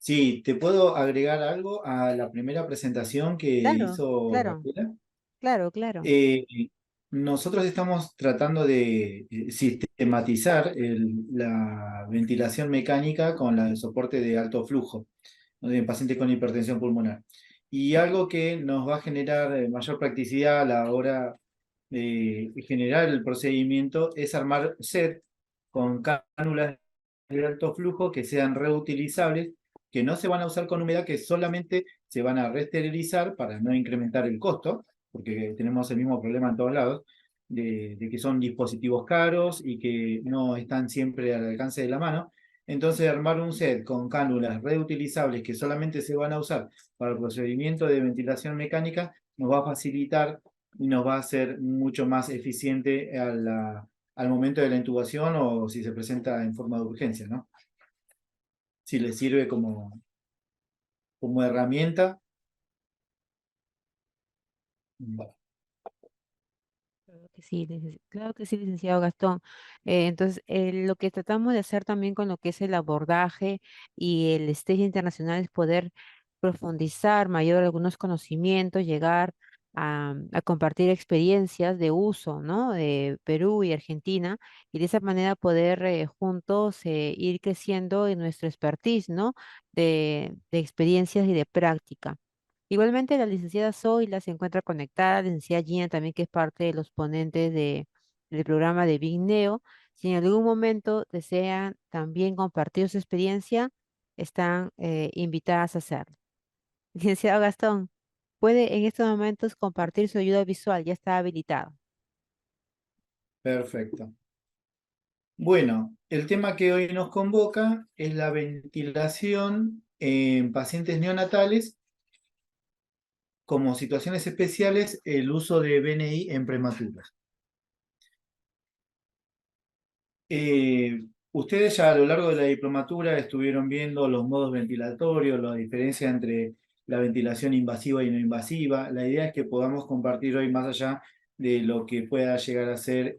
Sí, ¿te puedo agregar algo a la primera presentación que Claro, hizo claro, Gabriela? claro, claro. Eh, Nosotros estamos tratando de sistematizar la ventilación mecánica con el soporte de alto flujo, ¿no? En pacientes con hipertensión pulmonar. Y algo que nos va a generar mayor practicidad a la hora de generar el procedimiento es armar set con cánulas de alto flujo que sean reutilizables, que no se van a usar con humedad, que solamente se van a reesterilizar para no incrementar el costo, porque tenemos el mismo problema en todos lados, de que son dispositivos caros y que no están siempre al alcance de la mano. Entonces, armar un set con cánulas reutilizables que solamente se van a usar para el procedimiento de ventilación mecánica nos va a facilitar y nos va a hacer mucho más eficiente al momento de la intubación o si se presenta en forma de urgencia, ¿no? Si le sirve como herramienta. Claro que sí, claro que sí, licenciado Gastón. Entonces, lo que tratamos de hacer también con lo que es el abordaje y el stage internacional es poder profundizar mayor algunos conocimientos, llegar a compartir experiencias de uso, ¿no? De Perú y Argentina, y de esa manera poder juntos ir creciendo en nuestro expertise, ¿no? De experiencias y de práctica. Igualmente, la licenciada Zoila se encuentra conectada, la licenciada Gina también, que es parte de los ponentes del programa de Big Neo. Si en algún momento desean también compartir su experiencia, están invitadas a hacerlo. Licenciado Gastón, puede en estos momentos compartir su ayuda visual, ya está habilitado. Perfecto. Bueno, el tema que hoy nos convoca es la ventilación en pacientes neonatales, como situaciones especiales, el uso de BNI en prematuras. Ustedes ya a lo largo de la diplomatura estuvieron viendo los modos ventilatorios, la diferencia entre la ventilación invasiva y no invasiva. La idea es que podamos compartir hoy, más allá de lo que pueda llegar a ser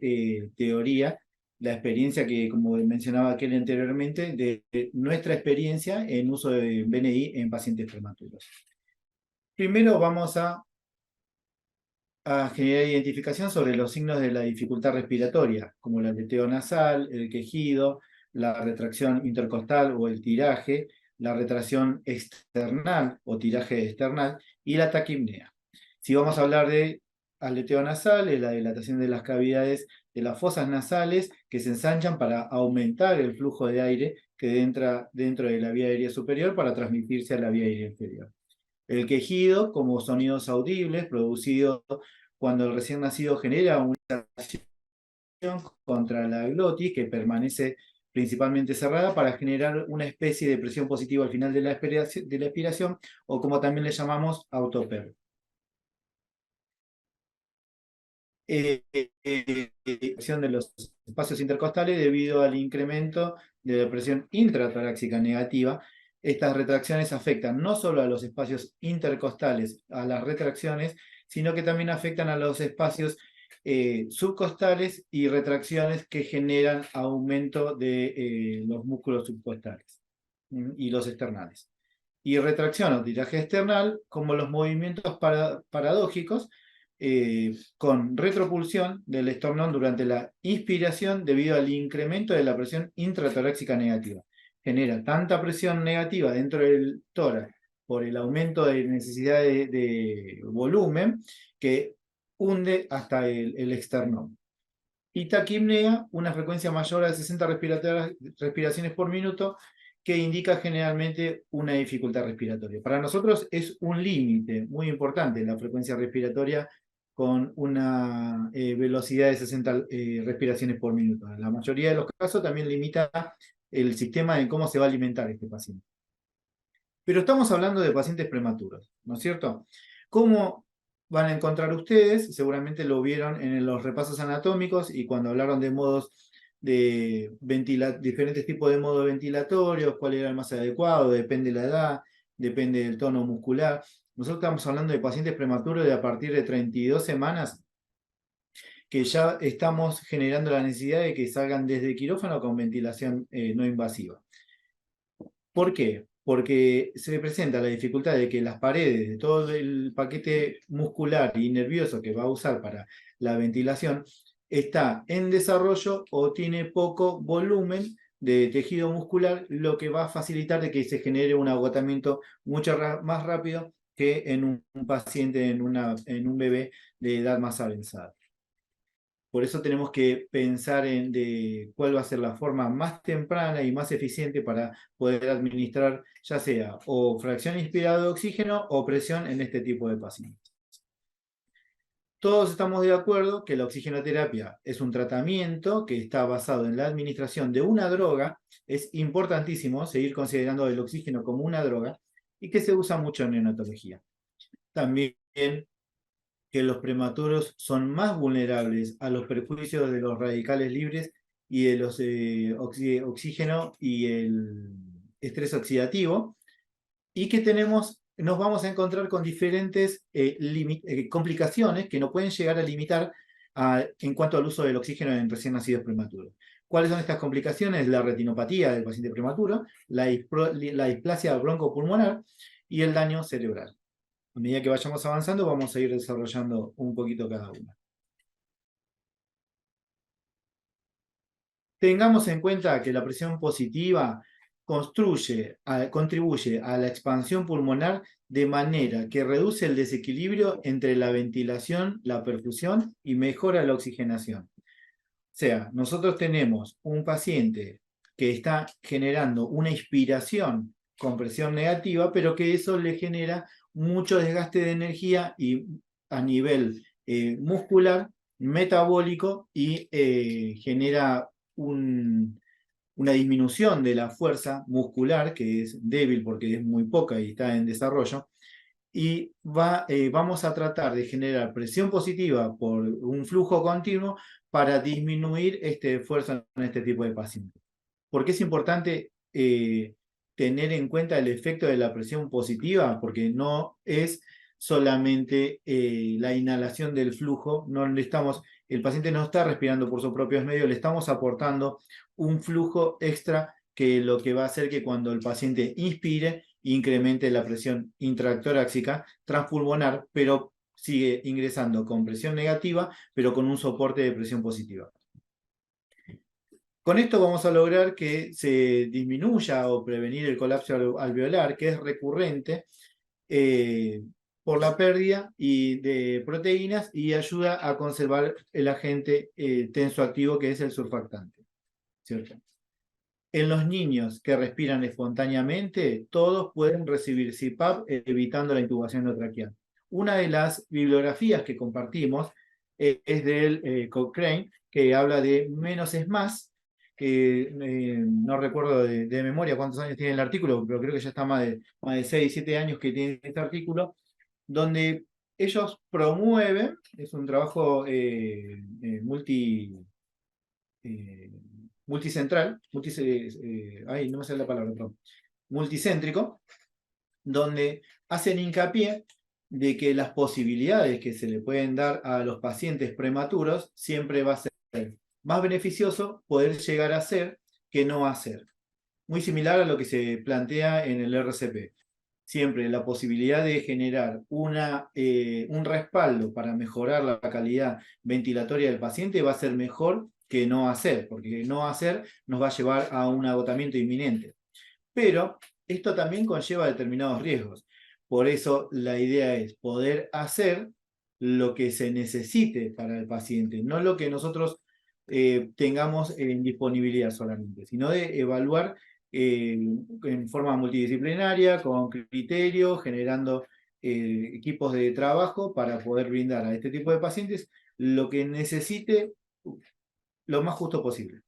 teoría, la experiencia que, como mencionaba aquel anteriormente, de nuestra experiencia en uso de BNI en pacientes prematuros. Primero vamos a generar identificación sobre los signos de la dificultad respiratoria, como el aleteo nasal, el quejido, la retracción intercostal o el tiraje, la retracción external o tiraje external y la taquipnea. Si vamos a hablar de aleteo nasal, es la dilatación de las cavidades de las fosas nasales que se ensanchan para aumentar el flujo de aire que entra dentro de la vía aérea superior para transmitirse a la vía aérea inferior. El quejido, como sonidos audibles producidos cuando el recién nacido genera una acción contra la glotis que permanece principalmente cerrada para generar una especie de presión positiva al final de la expiración o como también le llamamos autoper. De los espacios intercostales debido al incremento de la presión intratorácica negativa. Estas retracciones afectan no solo a los espacios intercostales, a las retracciones, sino que también afectan a los espacios subcostales y retracciones que generan aumento de los músculos subcostales y los externales. Y retracción o tiraje external, como los movimientos paradójicos, con retropulsión del esternón durante la inspiración debido al incremento de la presión intratorácica negativa. Genera tanta presión negativa dentro del tórax por el aumento de necesidad de volumen que hunde hasta el externón. Y taquipnea, una frecuencia mayor a 60 respiraciones por minuto, que indica generalmente una dificultad respiratoria. Para nosotros es un límite muy importante la frecuencia respiratoria con una velocidad de 60 respiraciones por minuto. En la mayoría de los casos también limita el sistema en cómo se va a alimentar este paciente. Pero estamos hablando de pacientes prematuros, ¿no es cierto? ¿Cómo van a encontrar ustedes? Seguramente lo vieron en los repasos anatómicos y cuando hablaron de modos de diferentes tipos de modos ventilatorios, cuál era el más adecuado, depende de la edad, depende del tono muscular. Nosotros estamos hablando de pacientes prematuros de a partir de 32 semanas que ya estamos generando la necesidad de que salgan desde quirófano con ventilación no invasiva. ¿Por qué? porque se presenta la dificultad de que las paredes de todo el paquete muscular y nervioso que va a usar para la ventilación está en desarrollo o tiene poco volumen de tejido muscular, lo que va a facilitar de que se genere un agotamiento mucho más rápido que en un paciente, en un bebé de edad más avanzada. Por eso tenemos que pensar en cuál va a ser la forma más temprana y más eficiente para poder administrar ya sea o fracción inspirada de oxígeno o presión en este tipo de pacientes. Todos estamos de acuerdo que la oxigenoterapia es un tratamiento que está basado en la administración de una droga. Es importantísimo seguir considerando el oxígeno como una droga y que se usa mucho en neonatología. También que los prematuros son más vulnerables a los perjuicios de los radicales libres y de los oxígeno y el estrés oxidativo, y que nos vamos a encontrar con diferentes complicaciones que nos pueden llegar a limitar en cuanto al uso del oxígeno en recién nacidos prematuros. ¿Cuáles son estas complicaciones? La retinopatía del paciente prematuro, la displasia broncopulmonar y el daño cerebral. A medida que vayamos avanzando, vamos a ir desarrollando un poquito cada una. Tengamos en cuenta que la presión positiva contribuye a la expansión pulmonar de manera que reduce el desequilibrio entre la ventilación, la perfusión y mejora la oxigenación. O sea, nosotros tenemos un paciente que está generando una inspiración con presión negativa, pero que eso le genera mucho desgaste de energía y a nivel muscular, metabólico y genera una disminución de la fuerza muscular, que es débil porque es muy poca y está en desarrollo, y vamos a tratar de generar presión positiva por un flujo continuo para disminuir este esfuerzo en este tipo de pacientes. ¿Por qué es importante tener en cuenta el efecto de la presión positiva? Porque no es solamente la inhalación del flujo, el paciente no está respirando por sus propios medios, le estamos aportando un flujo extra que lo que va a hacer que cuando el paciente inspire, incremente la presión intratorácica, transpulmonar, pero sigue ingresando con presión negativa, pero con un soporte de presión positiva. Con esto vamos a lograr que se disminuya o prevenir el colapso alveolar, que es recurrente por la pérdida de proteínas y ayuda a conservar el agente tensoactivo que es el surfactante, ¿cierto? En los niños que respiran espontáneamente, todos pueden recibir CPAP evitando la intubación endotraqueal. Una de las bibliografías que compartimos es del Cochrane, que habla de menos es más, que no recuerdo de memoria cuántos años tiene el artículo, pero creo que ya está más de 6, 7 años que tiene este artículo, donde ellos promueven, es un trabajo multicentral, no me sale la palabra, perdón, multicéntrico, donde hacen hincapié de que las posibilidades que se le pueden dar a los pacientes prematuros siempre va a ser más beneficioso poder llegar a ser que no hacer. Muy similar a lo que se plantea en el RCP. Siempre la posibilidad de generar un respaldo para mejorar la calidad ventilatoria del paciente va a ser mejor que no hacer, porque no hacer nos va a llevar a un agotamiento inminente. Pero esto también conlleva determinados riesgos. Por eso la idea es poder hacer lo que se necesite para el paciente, no lo que nosotros tengamos en disponibilidad solamente, sino de evaluar en forma multidisciplinaria, con criterio, generando equipos de trabajo para poder brindar a este tipo de pacientes lo que necesite lo más justo posible.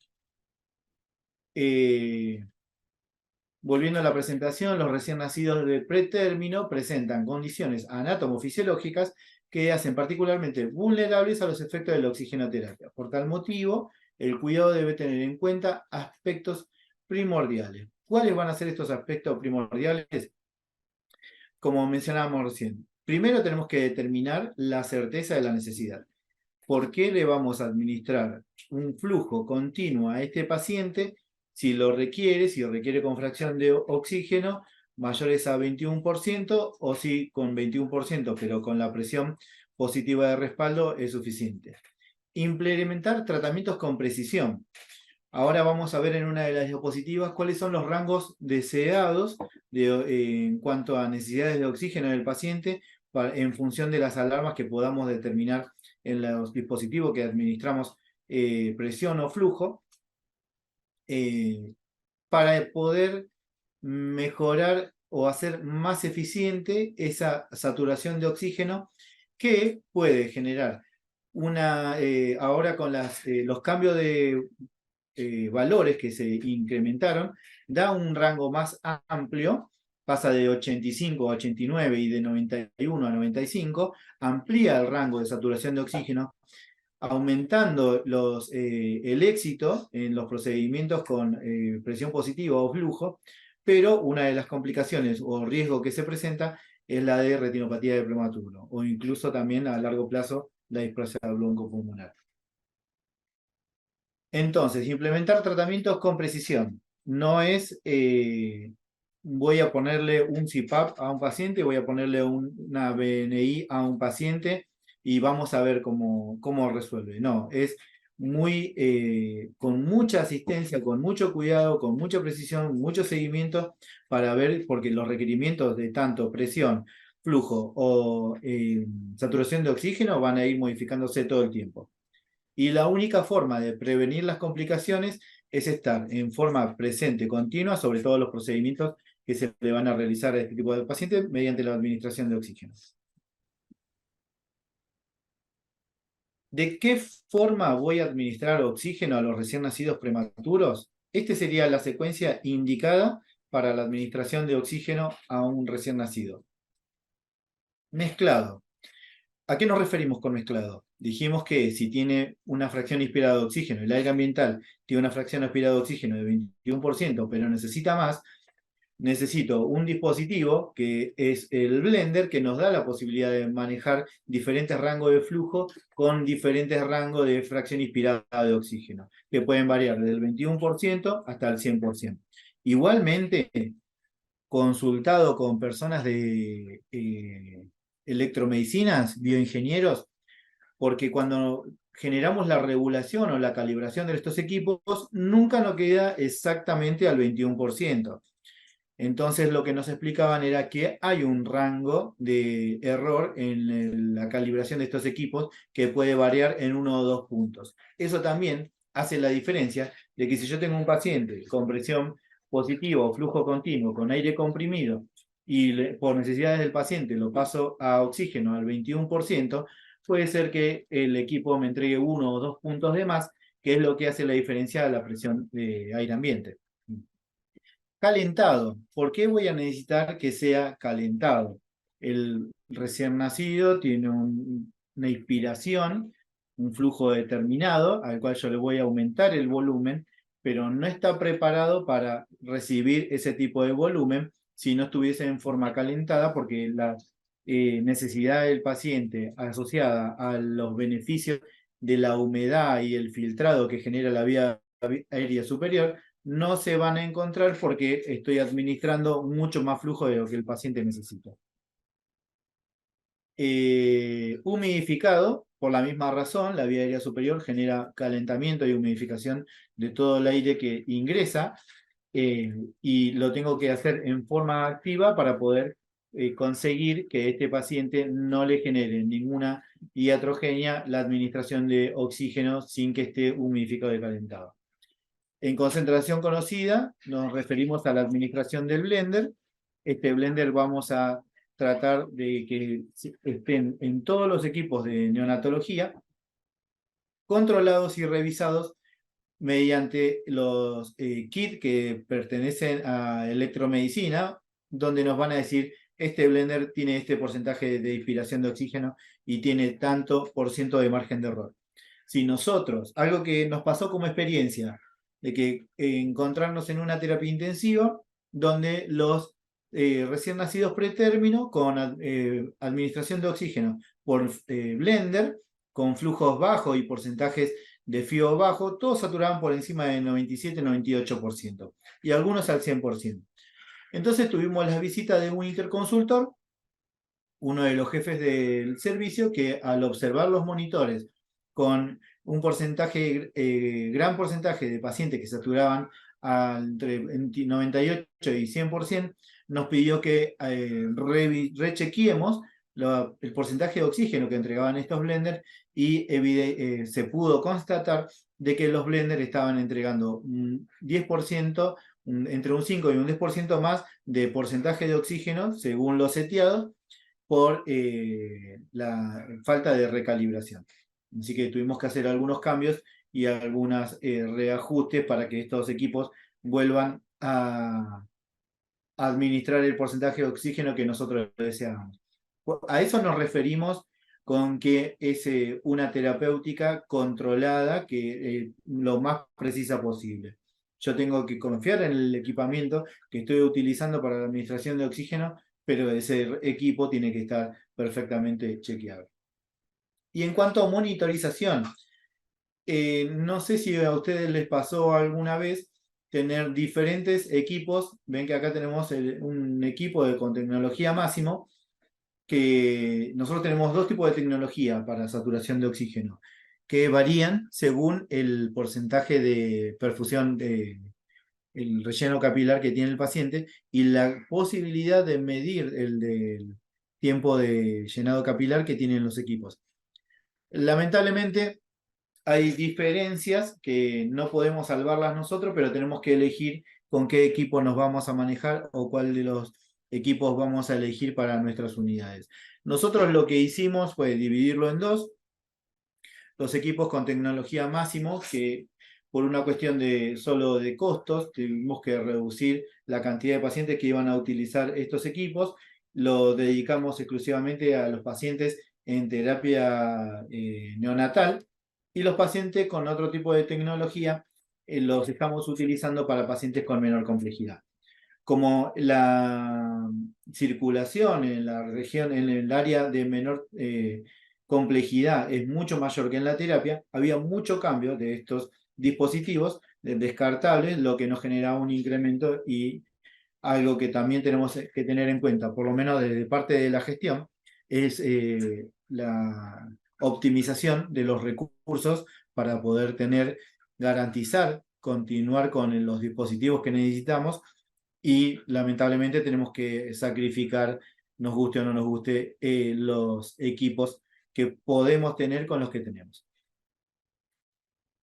Volviendo a la presentación, los recién nacidos de pretérmino presentan condiciones anatomofisiológicas que hacen particularmente vulnerables a los efectos de la oxigenoterapia. Por tal motivo, el cuidado debe tener en cuenta aspectos primordiales. ¿Cuáles van a ser estos aspectos primordiales? Como mencionábamos recién, primero tenemos que determinar la certeza de la necesidad. ¿Por qué le vamos a administrar un flujo continuo a este paciente si lo requiere, si lo requiere con fracción de oxígeno, mayores a 21%, o si con 21%, pero con la presión positiva de respaldo es suficiente. Implementar tratamientos con precisión. Ahora vamos a ver en una de las diapositivas cuáles son los rangos deseados en cuanto a necesidades de oxígeno del paciente en función de las alarmas que podamos determinar en los dispositivos que administramos presión o flujo, para poder mejorar o hacer más eficiente esa saturación de oxígeno que puede generar ahora con los cambios de valores que se incrementaron, da un rango más amplio, pasa de 85 a 89 y de 91 a 95, amplía el rango de saturación de oxígeno, aumentando el éxito en los procedimientos con presión positiva o flujo, pero una de las complicaciones o riesgo que se presenta es la de retinopatía de prematuro, o incluso también a largo plazo la displasia broncopulmonar. Entonces, implementar tratamientos con precisión. No es, voy a ponerle un CPAP a un paciente, voy a ponerle una BNI a un paciente y vamos a ver cómo resuelve. No, es con mucha asistencia, con mucho cuidado, con mucha precisión, mucho seguimiento para ver, porque los requerimientos de tanto presión, flujo o saturación de oxígeno van a ir modificándose todo el tiempo. Y la única forma de prevenir las complicaciones es estar en forma presente, continua, sobre todos los procedimientos que se le van a realizar a este tipo de pacientes mediante la administración de oxígeno. ¿De qué forma voy a administrar oxígeno a los recién nacidos prematuros? Esta sería la secuencia indicada para la administración de oxígeno a un recién nacido. Mezclado. ¿A qué nos referimos con mezclado? Dijimos que si tiene una fracción inspirada de oxígeno, el aire ambiental tiene una fracción inspirada de oxígeno de 21%, pero necesita más, necesito un dispositivo que es el blender, que nos da la posibilidad de manejar diferentes rangos de flujo con diferentes rangos de fracción inspirada de oxígeno, que pueden variar desde el 21% hasta el 100%. Igualmente, consultado con personas de electromedicinas, bioingenieros, porque cuando generamos la regulación o la calibración de estos equipos, nunca nos queda exactamente al 21%. Entonces lo que nos explicaban era que hay un rango de error en la calibración de estos equipos que puede variar en 1 o 2 puntos. Eso también hace la diferencia de que si yo tengo un paciente con presión positiva o flujo continuo con aire comprimido y por necesidades del paciente lo paso a oxígeno al 21%, puede ser que el equipo me entregue 1 o 2 puntos de más, que es lo que hace la diferencia de la presión de aire ambiente. Calentado. ¿Por qué voy a necesitar que sea calentado? El recién nacido tiene una inspiración, un flujo determinado, al cual yo le voy a aumentar el volumen, pero no está preparado para recibir ese tipo de volumen si no estuviese en forma calentada, porque la necesidad del paciente asociada a los beneficios de la humedad y el filtrado que genera la vía aérea superior no se van a encontrar porque estoy administrando mucho más flujo de lo que el paciente necesita. Humidificado, por la misma razón, la vía aérea superior genera calentamiento y humidificación de todo el aire que ingresa, y lo tengo que hacer en forma activa para poder conseguir que este paciente no le genere ninguna iatrogenia la administración de oxígeno sin que esté humidificado y calentado. En concentración conocida nos referimos a la administración del blender. Este blender vamos a tratar de que estén en todos los equipos de neonatología, controlados y revisados mediante los kits que pertenecen a electromedicina, donde nos van a decir, este blender tiene este porcentaje de inspiración de oxígeno y tiene tanto por ciento de margen de error. Si nosotros, algo que nos pasó como experiencia, de que encontrarnos en una terapia intensiva, donde los recién nacidos pretérmino, con administración de oxígeno por blender, con flujos bajos y porcentajes de FIO bajo, todos saturaban por encima del 97-98%, y algunos al 100%. Entonces tuvimos la visita de un interconsultor, uno de los jefes del servicio, que al observar los monitores con un porcentaje, gran porcentaje de pacientes que saturaban entre 98 y 100%, nos pidió que rechequeemos el porcentaje de oxígeno que entregaban estos blenders y se pudo constatar de que los blenders estaban entregando un 10%, entre un 5 y un 10% más de porcentaje de oxígeno según los seteados por la falta de recalibración. Así que tuvimos que hacer algunos cambios y algunos reajustes para que estos equipos vuelvan a administrar el porcentaje de oxígeno que nosotros deseábamos. A eso nos referimos con que es una terapéutica controlada, que lo más precisa posible. Yo tengo que confiar en el equipamiento que estoy utilizando para la administración de oxígeno, pero ese equipo tiene que estar perfectamente chequeado. Y en cuanto a monitorización, no sé si a ustedes les pasó alguna vez tener diferentes equipos. Ven que acá tenemos un equipo con tecnología máximo, que nosotros tenemos dos tipos de tecnología para saturación de oxígeno, que varían según el porcentaje de perfusión, el relleno capilar que tiene el paciente y la posibilidad de medir el del tiempo de llenado capilar que tienen los equipos. Lamentablemente, hay diferencias que no podemos salvarlas nosotros, pero tenemos que elegir con qué equipo nos vamos a manejar o cuál de los equipos vamos a elegir para nuestras unidades. Nosotros lo que hicimos fue dividirlo en dos: los equipos con tecnología máximo, que por una cuestión de solo de costos tuvimos que reducir la cantidad de pacientes que iban a utilizar estos equipos. Lo dedicamos exclusivamente a los pacientes en terapia neonatal, y los pacientes con otro tipo de tecnología los estamos utilizando para pacientes con menor complejidad. Como la circulación en la región, en el área de menor complejidad es mucho mayor que en la terapia, había mucho cambio de estos dispositivos descartables, lo que nos genera un incremento. Y algo que también tenemos que tener en cuenta, por lo menos desde parte de la gestión, es la optimización de los recursos para poder garantizar, continuar con los dispositivos que necesitamos, y lamentablemente tenemos que sacrificar, nos guste o no nos guste, los equipos que podemos tener con los que tenemos.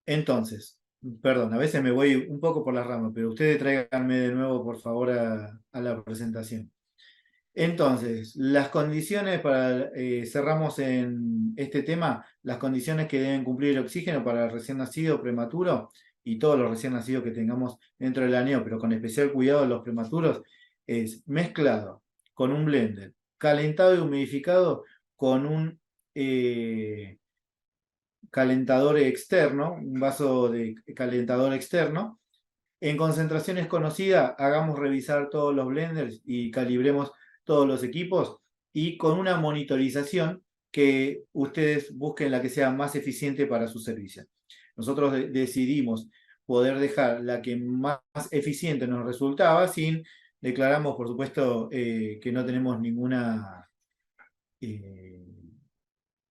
Entonces, perdón, a veces me voy un poco por las ramas, pero ustedes tráiganme de nuevo, por favor, a la presentación. Entonces, las condiciones para, cerramos en este tema, las condiciones que deben cumplir el oxígeno para el recién nacido prematuro y todos los recién nacidos que tengamos dentro del año, pero con especial cuidado de los prematuros, es mezclado con un blender, calentado y humidificado con un calentador externo, un vaso de calentador externo. En concentraciones conocidas, hagamos revisar todos los blenders y calibremos todos los equipos, y con una monitorización que ustedes busquen la que sea más eficiente para su servicio. Nosotros decidimos poder dejar la que más eficiente nos resultaba, sin declaramos, por supuesto, que no tenemos ninguna eh,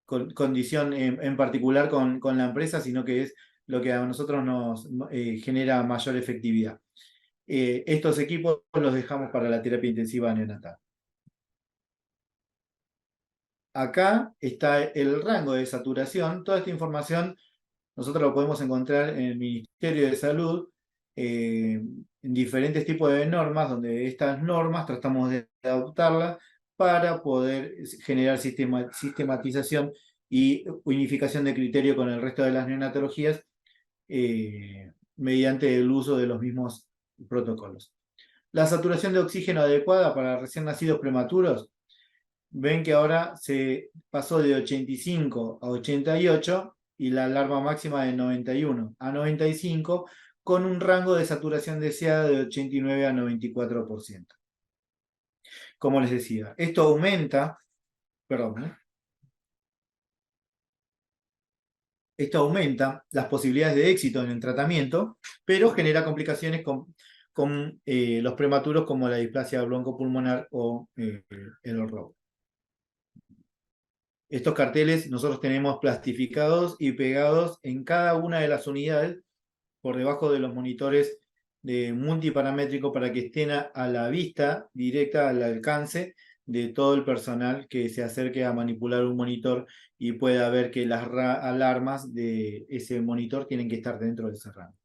condición en particular con la empresa, sino que es lo que a nosotros nos genera mayor efectividad. Estos equipos los dejamos para la terapia intensiva neonatal. Acá está el rango de saturación. Toda esta información nosotros lo podemos encontrar en el Ministerio de Salud, en diferentes tipos de normas, donde estas normas tratamos de adoptarlas para poder generar sistematización y unificación de criterio con el resto de las neonatologías, mediante el uso de los mismos protocolos. La saturación de oxígeno adecuada para recién nacidos prematuros, ven que ahora se pasó de 85 a 88 y la alarma máxima de 91 a 95, con un rango de saturación deseada de 89 a 94%. Como les decía, esto aumenta, perdón, esto aumenta las posibilidades de éxito en el tratamiento, pero genera complicaciones con los prematuros como la displasia broncopulmonar o el robo. Estos carteles nosotros tenemos plastificados y pegados en cada una de las unidades por debajo de los monitores de multiparamétrico para que estén a la vista directa, al alcance de todo el personal que se acerque a manipular un monitor y pueda ver que las alarmas de ese monitor tienen que estar dentro de ese rango.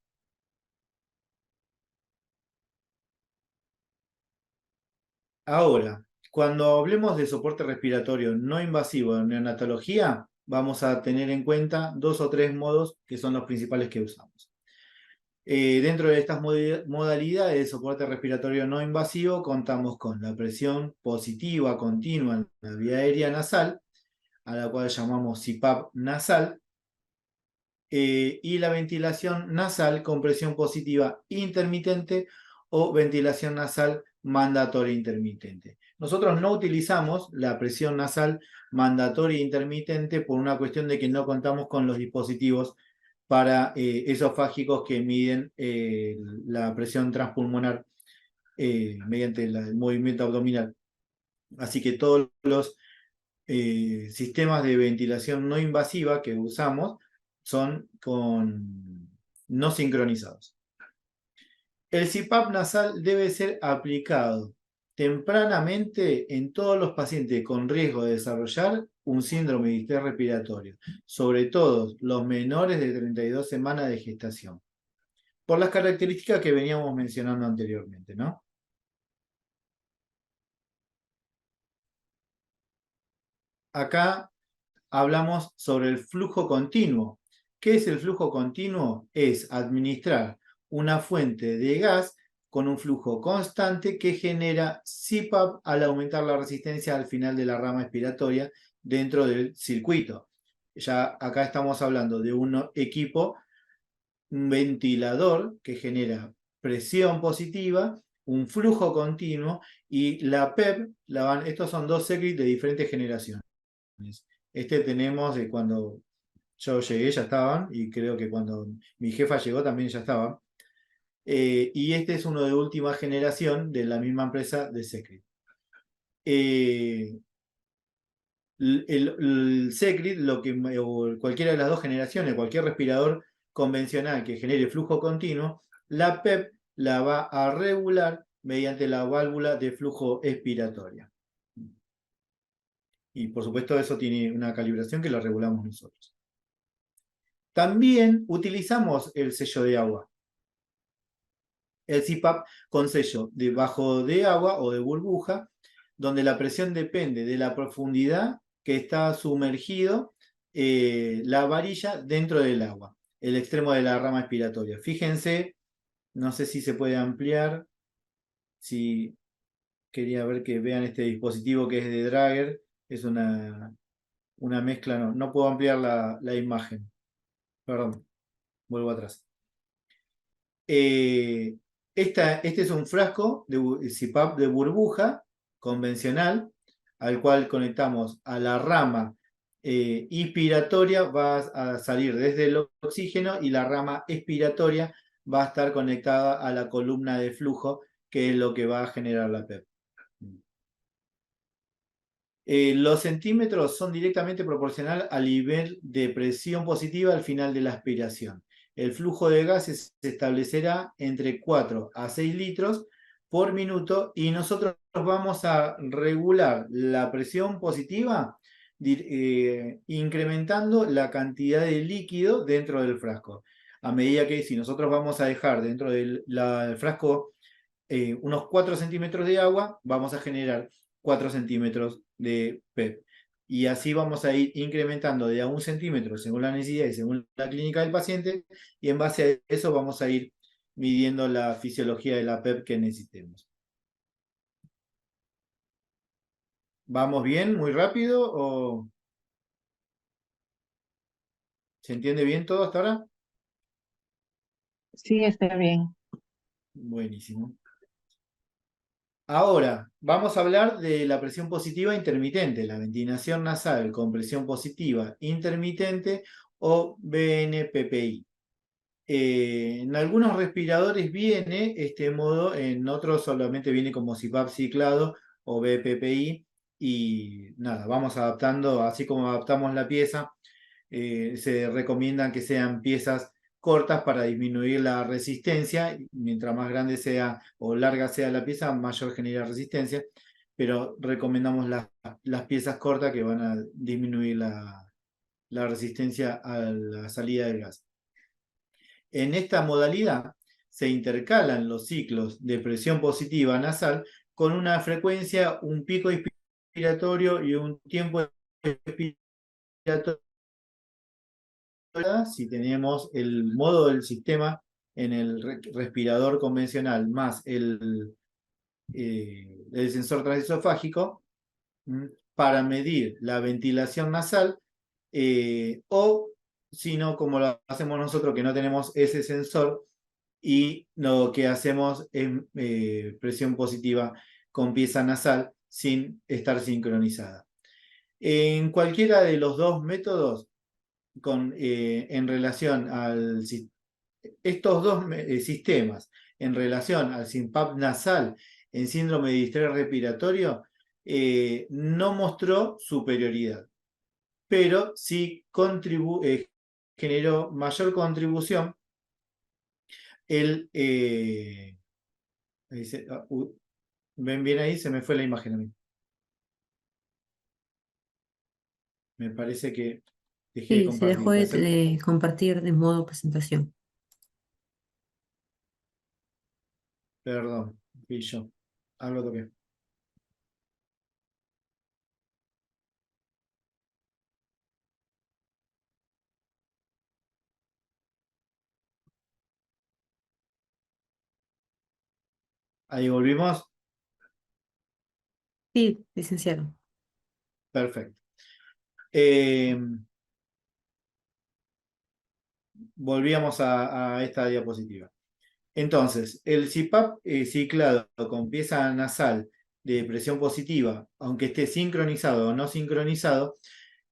Ahora, cuando hablemos de soporte respiratorio no invasivo en neonatología, vamos a tener en cuenta 2 o 3 modos que son los principales que usamos. Dentro de estas modalidades de soporte respiratorio no invasivo, contamos con la presión positiva continua en la vía aérea nasal, a la cual llamamos CPAP nasal, y la ventilación nasal con presión positiva intermitente o ventilación nasal mandatoria intermitente. Nosotros no utilizamos la presión nasal mandatoria intermitente por una cuestión de que no contamos con los dispositivos para esofágicos que miden la presión transpulmonar mediante el movimiento abdominal. Así que todos los sistemas de ventilación no invasiva que usamos son no sincronizados. El CPAP nasal debe ser aplicado tempranamente en todos los pacientes con riesgo de desarrollar un síndrome de distrés respiratorio, sobre todo los menores de 32 semanas de gestación, por las características que veníamos mencionando anteriormente, ¿no? Acá hablamos sobre el flujo continuo. ¿Qué es el flujo continuo? Es administrar una fuente de gas con un flujo constante que genera CPAP al aumentar la resistencia al final de la rama expiratoria dentro del circuito. Ya acá estamos hablando de un equipo, un ventilador que genera presión positiva, un flujo continuo y la PEP, estos son dos circuits de diferentes generaciones. Este tenemos de cuando yo llegué ya estaban, y creo que cuando mi jefa llegó también ya estaban. Y este es uno de última generación de la misma empresa de Secret. El Secret, o cualquiera de las dos generaciones, cualquier respirador convencional que genere flujo continuo, la PEP la va a regular mediante la válvula de flujo expiratoria. Y por supuesto eso tiene una calibración que la regulamos nosotros. También utilizamos el sello de agua. El CPAP con sello debajo de agua o de burbuja, donde la presión depende de la profundidad que está sumergido la varilla dentro del agua, el extremo de la rama expiratoria. Fíjense, no sé si se puede ampliar, si quería ver que vean este dispositivo que es de Drager, es una mezcla, no puedo ampliar la imagen, perdón, vuelvo atrás. Este es un frasco de CPAP de burbuja convencional, al cual conectamos a la rama inspiratoria, va a salir desde el oxígeno y la rama expiratoria va a estar conectada a la columna de flujo, que es lo que va a generar la PEP. Los centímetros son directamente proporcional al nivel de presión positiva al final de la aspiración. El flujo de gases se establecerá entre 4 a 6 litros por minuto y nosotros vamos a regular la presión positiva incrementando la cantidad de líquido dentro del frasco. A medida que si nosotros vamos a dejar dentro del frasco unos 4 centímetros de agua, vamos a generar 4 centímetros de PEP. Y así vamos a ir incrementando de a 1 centímetro según la necesidad y según la clínica del paciente, y en base a eso vamos a ir midiendo la fisiología de la PEP que necesitemos. ¿Vamos bien? ¿Muy rápido? ¿O se entiende bien todo hasta ahora? Sí, está bien. Buenísimo. Ahora, vamos a hablar de la presión positiva intermitente, la ventilación nasal con presión positiva intermitente o BNPPI. En algunos respiradores viene este modo, en otros solamente viene como CPAP ciclado o BPPI y nada, vamos adaptando, así como adaptamos la pieza, se recomiendan que sean piezas cortas para disminuir la resistencia, mientras más grande sea o larga sea la pieza, mayor genera resistencia, pero recomendamos las piezas cortas que van a disminuir la resistencia a la salida del gas. En esta modalidad se intercalan los ciclos de presión positiva nasal con una frecuencia, un pico expiratorio y un tiempo expiratorio. Si tenemos el modo del sistema en el respirador convencional más el sensor transesofágico, para medir la ventilación nasal, o si no, como lo hacemos nosotros, que no tenemos ese sensor, y lo que hacemos es presión positiva con pieza nasal sin estar sincronizada. En cualquiera de los dos métodos, en relación estos dos sistemas, en relación al SINPAP nasal en síndrome de distrés respiratorio, no mostró superioridad, pero sí generó mayor contribución el... ¿ven bien ahí? Se me fue la imagen a mí. Me parece que dejé de Sí, se dejó compartir. ¿Puede ser? de compartir de modo presentación. Perdón, fui yo. Algo toqué. Ahí volvimos. Sí, licenciado. Perfecto. Eh, Volvíamos a esta diapositiva. Entonces, el CPAP ciclado con pieza nasal de presión positiva, aunque esté sincronizado o no sincronizado,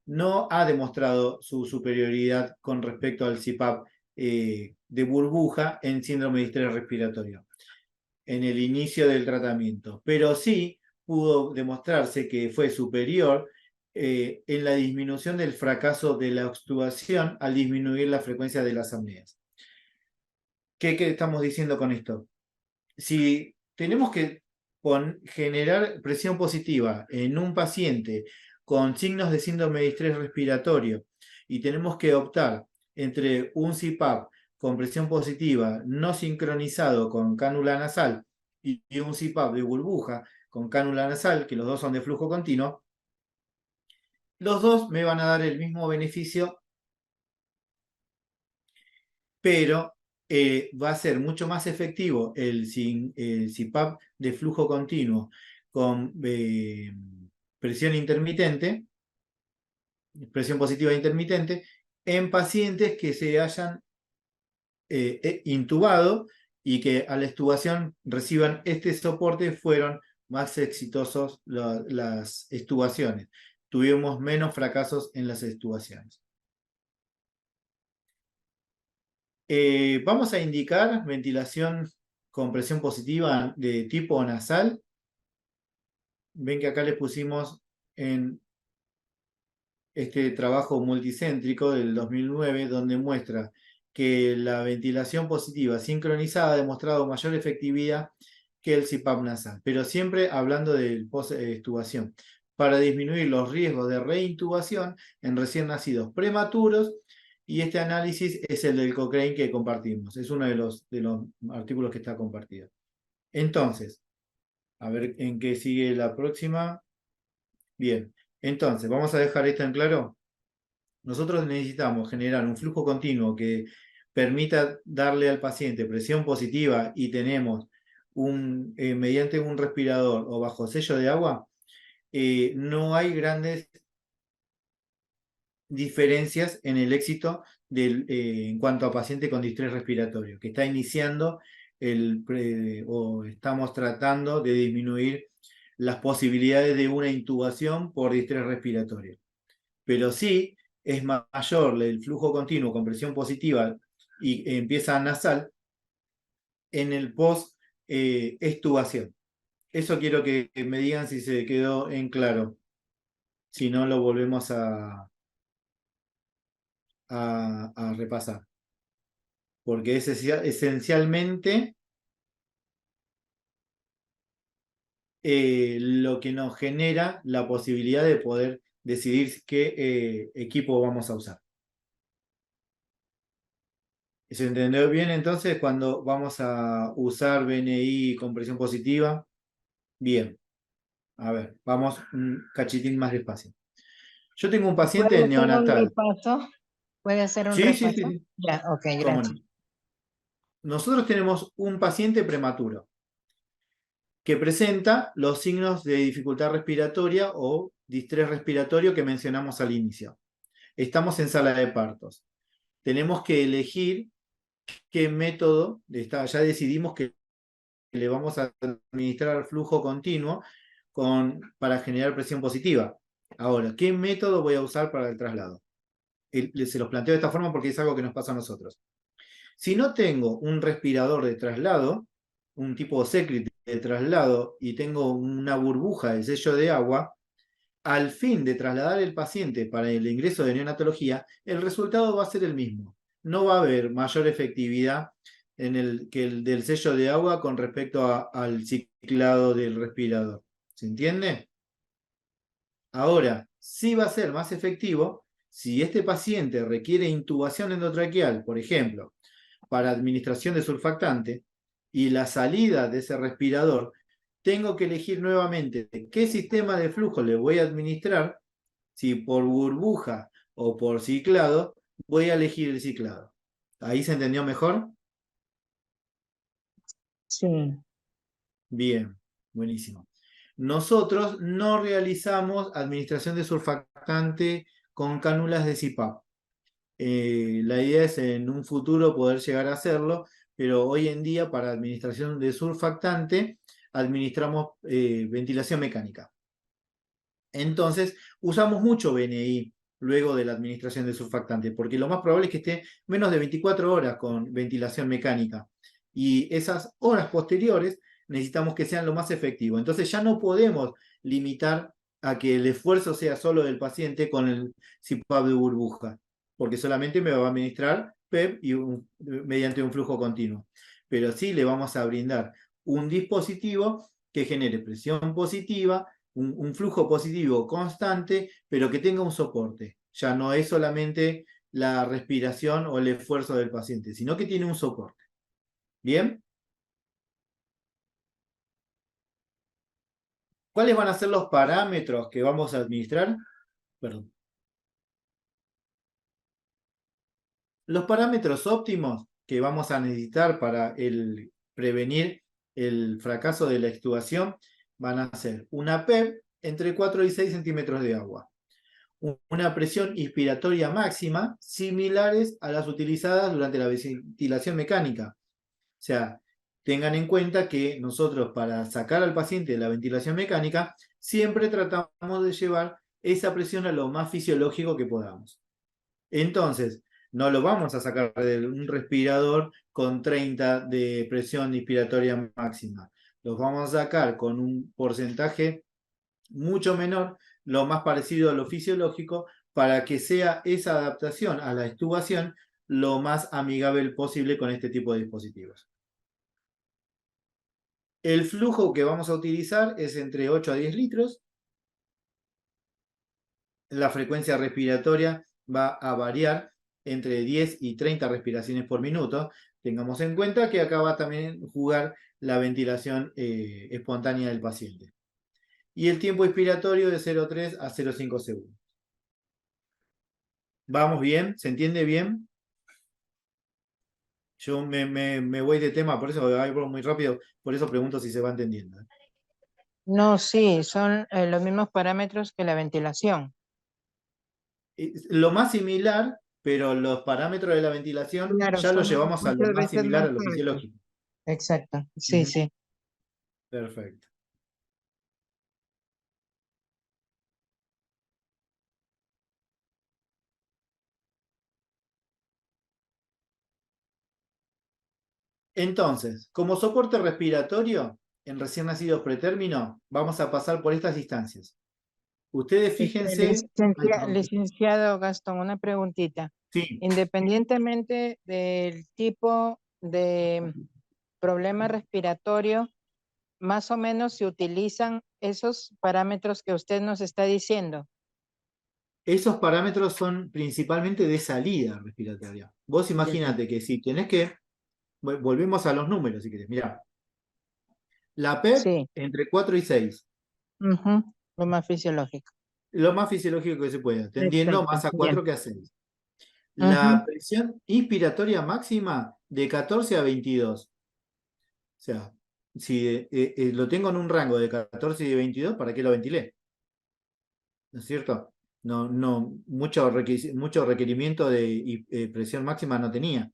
no ha demostrado su superioridad con respecto al CPAP de burbuja en síndrome de distrés respiratorio en el inicio del tratamiento, pero sí pudo demostrarse que fue superior en la disminución del fracaso de la extubación al disminuir la frecuencia de las apneas. ¿Qué estamos diciendo con esto? Si tenemos que generar presión positiva en un paciente con signos de síndrome de distrés respiratorio y tenemos que optar entre un CPAP con presión positiva no sincronizado con cánula nasal y un CPAP de burbuja con cánula nasal, que los dos son de flujo continuo, los dos me van a dar el mismo beneficio, pero va a ser mucho más efectivo el CPAP de flujo continuo con presión intermitente, presión positiva intermitente, en pacientes que se hayan intubado y que a la extubación reciban este soporte. Fueron más exitosos las extubaciones. Tuvimos menos fracasos en las extubaciones. Vamos a indicar ventilación con presión positiva de tipo nasal. Ven que acá le pusimos en este trabajo multicéntrico del 2009, donde muestra que la ventilación positiva sincronizada ha demostrado mayor efectividad que el CPAP nasal, pero siempre hablando del post-extubación, para disminuir los riesgos de reintubación en recién nacidos prematuros. Y este análisis es el del Cochrane que compartimos. Es uno de los artículos que está compartido. Entonces, a ver en qué sigue la próxima. Bien, entonces, vamos a dejar esto en claro. Nosotros necesitamos generar un flujo continuo que permita darle al paciente presión positiva y tenemos mediante un respirador o bajo sello de agua. No hay grandes diferencias en el éxito en cuanto a paciente con distrés respiratorio, que está iniciando o estamos tratando de disminuir las posibilidades de una intubación por distrés respiratorio. Pero sí es mayor el flujo continuo con presión positiva y empieza nasal en el post extubación. Eso quiero que me digan si se quedó en claro. Si no, lo volvemos a repasar. Porque es esencialmente lo que nos genera la posibilidad de poder decidir qué equipo vamos a usar. ¿Se entendió bien entonces cuando vamos a usar BNI con presión positiva? Bien. A ver, vamos un cachitín más despacio. Yo tengo un ¿Puede paciente hacer un neonatal. repaso? ¿Puede hacer un Sí, sí, repaso? sí, Ya, ok, cómo gracias. no. Nosotros tenemos un paciente prematuro que presenta los signos de dificultad respiratoria o distrés respiratorio que mencionamos al inicio. Estamos en sala de partos. Tenemos que elegir qué método, ya decidimos que le vamos a administrar flujo continuo para generar presión positiva. Ahora, ¿qué método voy a usar para el traslado? Se los planteo de esta forma porque es algo que nos pasa a nosotros. Si no tengo un respirador de traslado, un tipo Secret de traslado, y tengo una burbuja de sello de agua, al fin de trasladar el paciente para el ingreso de neonatología, el resultado va a ser el mismo. No va a haber mayor efectividad que el del sello de agua con respecto al ciclado del respirador. ¿Se entiende? Ahora, sí va a ser más efectivo si este paciente requiere intubación endotraqueal, por ejemplo, para administración de surfactante, y la salida de ese respirador, tengo que elegir nuevamente qué sistema de flujo le voy a administrar, si por burbuja o por ciclado, voy a elegir el ciclado. ¿Ahí se entendió mejor? Sí. Bien, buenísimo. Nosotros no realizamos administración de surfactante con cánulas de CPAP. La idea es en un futuro poder llegar a hacerlo, pero hoy en día para administración de surfactante administramos ventilación mecánica. Entonces, usamos mucho BNI luego de la administración de surfactante, porque lo más probable es que esté menos de 24 horas con ventilación mecánica. Y esas horas posteriores necesitamos que sean lo más efectivo. Entonces ya no podemos limitar a que el esfuerzo sea solo del paciente con el CPAP de burbuja, porque solamente me va a administrar PEP mediante un flujo continuo. Pero sí le vamos a brindar un dispositivo que genere presión positiva, un flujo positivo constante, pero que tenga un soporte. Ya no es solamente la respiración o el esfuerzo del paciente, sino que tiene un soporte. ¿Bien? ¿Cuáles van a ser los parámetros que vamos a administrar? Perdón. Los parámetros óptimos que vamos a necesitar para prevenir el fracaso de la extubación van a ser una PEP entre 4 y 6 centímetros de agua, una presión inspiratoria máxima similares a las utilizadas durante la ventilación mecánica. O sea, tengan en cuenta que nosotros para sacar al paciente de la ventilación mecánica siempre tratamos de llevar esa presión a lo más fisiológico que podamos. Entonces, no lo vamos a sacar de un respirador con 30 de presión inspiratoria máxima. Los vamos a sacar con un porcentaje mucho menor, lo más parecido a lo fisiológico, para que sea esa adaptación a la extubación lo más amigable posible con este tipo de dispositivos. El flujo que vamos a utilizar es entre 8 a 10 litros. La frecuencia respiratoria va a variar entre 10 y 30 respiraciones por minuto. Tengamos en cuenta que acá va también a jugar la ventilación espontánea del paciente. Y el tiempo expiratorio de 0,3 a 0,5 segundos. ¿Vamos bien? ¿Se entiende bien? Yo me voy de tema, por eso hablo muy rápido, por eso pregunto si se va entendiendo. No, sí, son los mismos parámetros que la ventilación. Lo más similar, pero los parámetros de la ventilación Claro, ya los son llevamos a lo muchas más veces similar más a lo altos. fisiológico. Exacto, sí, Ujú. sí. Perfecto. Entonces, como soporte respiratorio, en recién nacidos pretérmino, vamos a pasar por estas instancias. Ustedes fíjense. Ay, perdón. Licenciado Gastón, una preguntita. Sí, Independientemente del tipo de problema respiratorio, más o menos se utilizan esos parámetros que usted nos está diciendo. esos parámetros son principalmente de salida respiratoria. Vos imagínate que si tenés que, volvemos a los números si querés, mirá, la PEP Sí, entre 4 y 6, ujú, lo más fisiológico. lo más fisiológico que se pueda, tendiendo Perfecto, más a bien. 4 que a 6. Ujú, La presión inspiratoria máxima de 14 a 22. O sea, si lo tengo en un rango de 14 y 22, ¿para qué lo ventilé? ¿No es cierto? No, no, mucho requerimiento de presión máxima no tenía.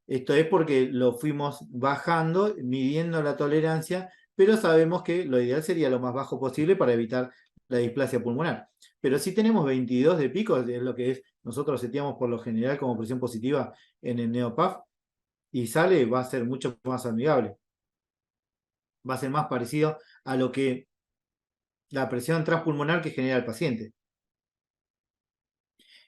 Esto es porque lo fuimos bajando, midiendo la tolerancia, pero sabemos que lo ideal sería lo más bajo posible para evitar la displasia pulmonar. Pero si tenemos 22 de pico, es lo que es, nosotros seteamos por lo general como presión positiva en el NeoPAF, y sale, va a ser mucho más amigable. Va a ser más parecido a lo que la presión transpulmonar que genera el paciente.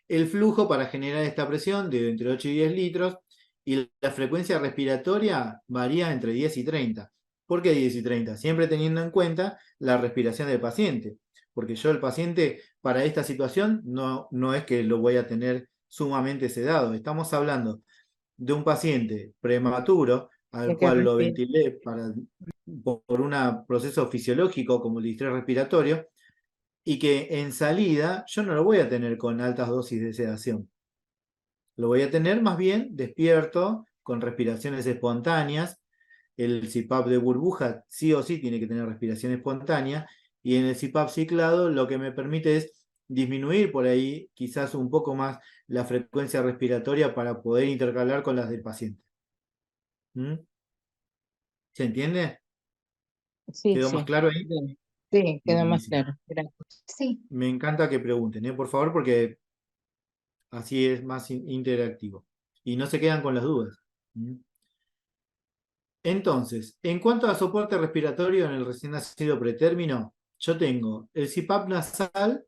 El flujo para generar esta presión de entre 8 y 10 litros, y la frecuencia respiratoria varía entre 10 y 30. ¿Por qué 10 y 30? Siempre teniendo en cuenta la respiración del paciente, porque yo el paciente para esta situación no es que lo voy a tener sumamente sedado. Estamos hablando de un paciente prematuro al Hay que cual lo respirar. ventilé por un proceso fisiológico como el distrés respiratorio, y que en salida yo no lo voy a tener con altas dosis de sedación. Lo voy a tener más bien despierto, con respiraciones espontáneas. El CPAP de burbuja sí o sí tiene que tener respiración espontánea, y en el CPAP ciclado lo que me permite es disminuir por ahí quizás un poco más la frecuencia respiratoria para poder intercalar con las del paciente. ¿Mm? ¿Se entiende? Sí, ¿Quedó más sí. claro ahí? Bien. Sí, quedó más Buenísimo. claro. Gracias. Sí. Me encanta que pregunten, por favor, porque así es más interactivo. Y no se quedan con las dudas. ¿Mm? Entonces, en cuanto a soporte respiratorio en el recién nacido pretérmino, yo tengo el CPAP nasal,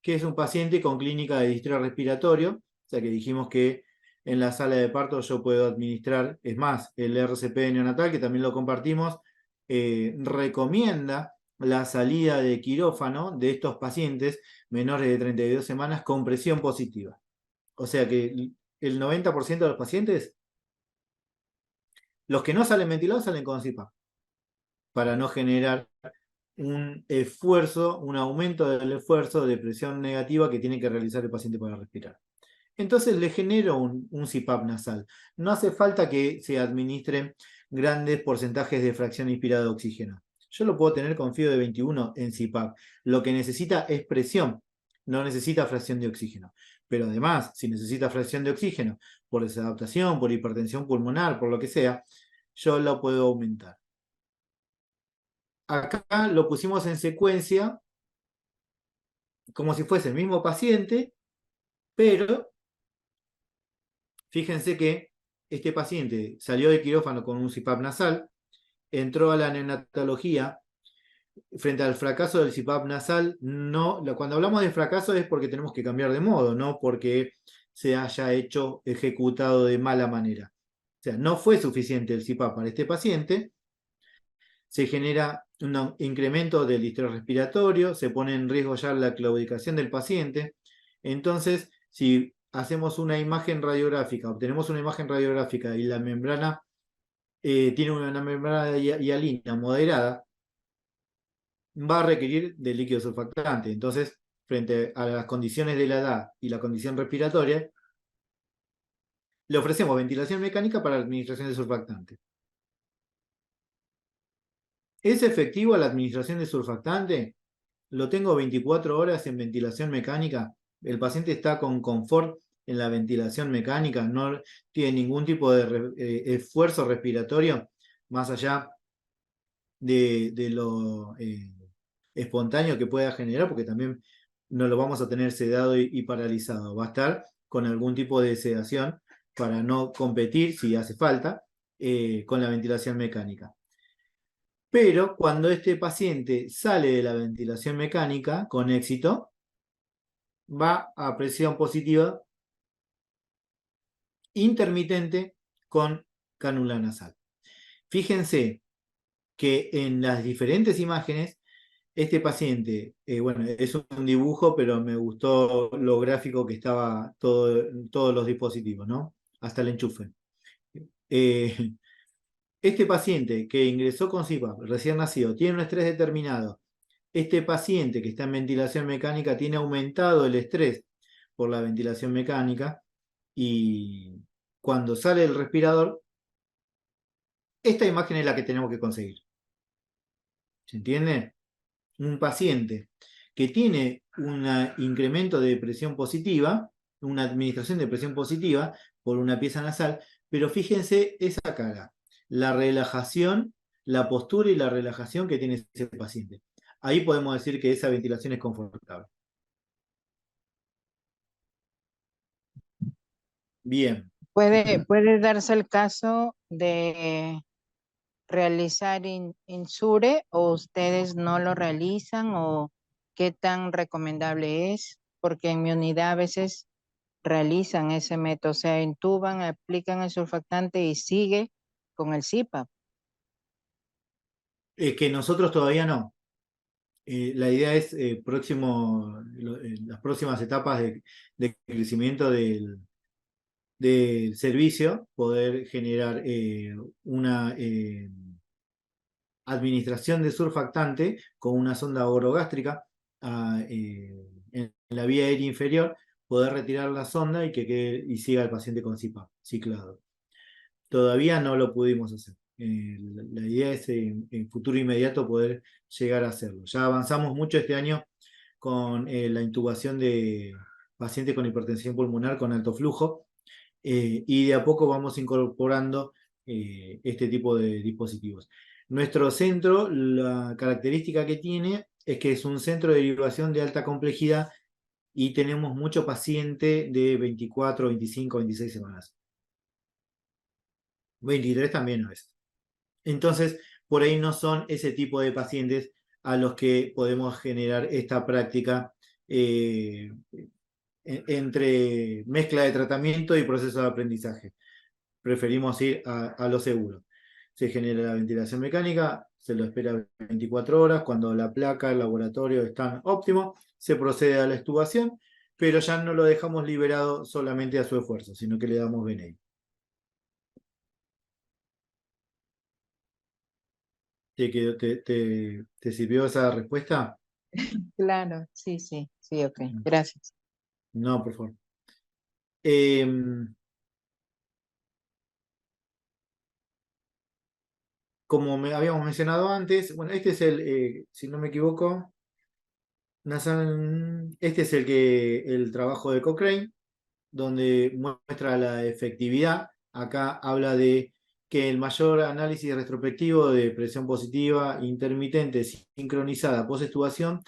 que es un paciente con clínica de distrés respiratorio, o sea que dijimos que en la sala de parto yo puedo administrar, es más, el RCP neonatal, que también lo compartimos, recomienda la salida de quirófano de estos pacientes menores de 32 semanas con presión positiva. O sea que el 90% de los pacientes, los que no salen ventilados, salen con CPAP, para no generar un esfuerzo, un aumento del esfuerzo de presión negativa que tiene que realizar el paciente para respirar. Entonces le genero un CPAP nasal. No hace falta que se administren grandes porcentajes de fracción inspirada de oxígeno. Yo lo puedo tener con FIO de 21 en CPAP. Lo que necesita es presión, no necesita fracción de oxígeno. Pero además, si necesita fracción de oxígeno por desadaptación, por hipertensión pulmonar, por lo que sea, yo lo puedo aumentar. Acá lo pusimos en secuencia como si fuese el mismo paciente, pero fíjense que este paciente salió de quirófano con un CPAP nasal, entró a la neonatología. Frente al fracaso del CPAP nasal, no, cuando hablamos de fracaso es porque tenemos que cambiar de modo, no porque se haya ejecutado de mala manera. O sea, no fue suficiente el CPAP para este paciente, se genera un incremento del distrés respiratorio, se pone en riesgo ya la claudicación del paciente. Entonces, si hacemos una imagen radiográfica, obtenemos una imagen radiográfica y la membrana tiene una membrana hialina moderada, va a requerir de líquido surfactante. Entonces, frente a las condiciones de la edad y la condición respiratoria, le ofrecemos ventilación mecánica para la administración de surfactante. ¿Es efectiva la administración de surfactante? Lo tengo 24 horas en ventilación mecánica. El paciente está con confort en la ventilación mecánica, no tiene ningún tipo de esfuerzo respiratorio más allá de lo espontáneo que pueda generar, porque también no lo vamos a tener sedado y paralizado. Va a estar con algún tipo de sedación para no competir si hace falta, con la ventilación mecánica. Pero cuando este paciente sale de la ventilación mecánica con éxito, va a presión positiva intermitente con cánula nasal. Fíjense que en las diferentes imágenes, este paciente, bueno, es un dibujo, pero me gustó lo gráfico que estaba todos los dispositivos, ¿no? Hasta el enchufe. Este paciente que ingresó con CPAP, recién nacido, tiene un estrés determinado. Este paciente que está en ventilación mecánica tiene aumentado el estrés por la ventilación mecánica y cuando sale el respirador, esta imagen es la que tenemos que conseguir. ¿Se entiende? Un paciente que tiene un incremento de presión positiva, una administración de presión positiva por una pieza nasal, pero fíjense esa cara, la relajación, la postura y la relajación que tiene ese paciente. Ahí podemos decir que esa ventilación es confortable. Bien. Puede darse el caso de realizar INSURE o ustedes no lo realizan o qué tan recomendable es, porque en mi unidad a veces realizan ese método, o sea, intuban, aplican el surfactante y sigue con el CPAP. Que nosotros todavía no. La idea es las próximas etapas de crecimiento del servicio, poder generar una administración de surfactante con una sonda orogástrica en la vía aérea inferior, poder retirar la sonda y que quede, y siga el paciente con CPAP ciclado. Todavía no lo pudimos hacer. La idea es en futuro inmediato poder llegar a hacerlo. Ya avanzamos mucho este año con la intubación de pacientes con hipertensión pulmonar con alto flujo y de a poco vamos incorporando este tipo de dispositivos. Nuestro centro, la característica que tiene es que es un centro de derivación de alta complejidad y tenemos mucho paciente de 24, 25, 26 semanas. 23 también a veces. Entonces, por ahí no son ese tipo de pacientes a los que podemos generar esta práctica entre mezcla de tratamiento y proceso de aprendizaje. Preferimos ir a lo seguro. Se genera la ventilación mecánica, se lo espera 24 horas, cuando la placa, el laboratorio están óptimos, se procede a la extubación, pero ya no lo dejamos liberado solamente a su esfuerzo, sino que le damos VNI. ¿Te sirvió esa respuesta? Claro, sí, ok, gracias. No, por favor. Como habíamos mencionado antes, bueno, este es si no me equivoco, este es el trabajo de Cochrane, donde muestra la efectividad. Acá habla de que el mayor análisis retrospectivo de presión positiva intermitente sincronizada post-extubación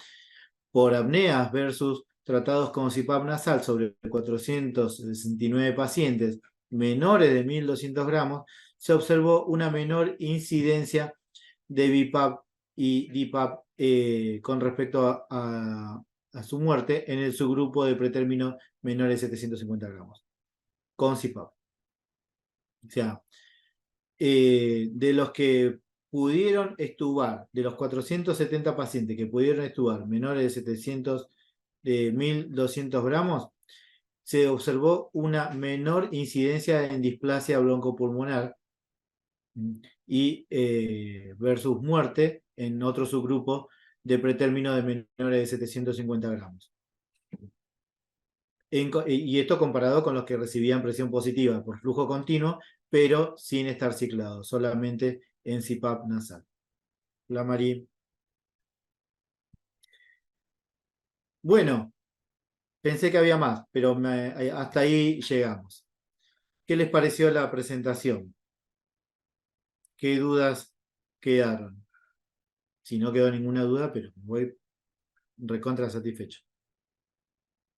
por apneas versus tratados con CPAP nasal sobre 469 pacientes menores de 1.200 gramos, se observó una menor incidencia de BiPAP y DiPAP con respecto a su muerte en el subgrupo de pretérmino menores de 750 gramos, con CPAP. O sea, de los que pudieron extubar, de los 470 pacientes que pudieron extubar menores de 1.200 gramos, se observó una menor incidencia en displasia broncopulmonar y versus muerte en otro subgrupo de pretérmino de menores de 750 gramos. Y esto comparado con los que recibían presión positiva por flujo continuo, pero sin estar ciclados, solamente en CPAP nasal. La Marí. Bueno, pensé que había más, pero hasta ahí llegamos. ¿Qué les pareció la presentación? ¿Qué dudas quedaron? Si no quedó ninguna duda, pero voy recontra satisfecho.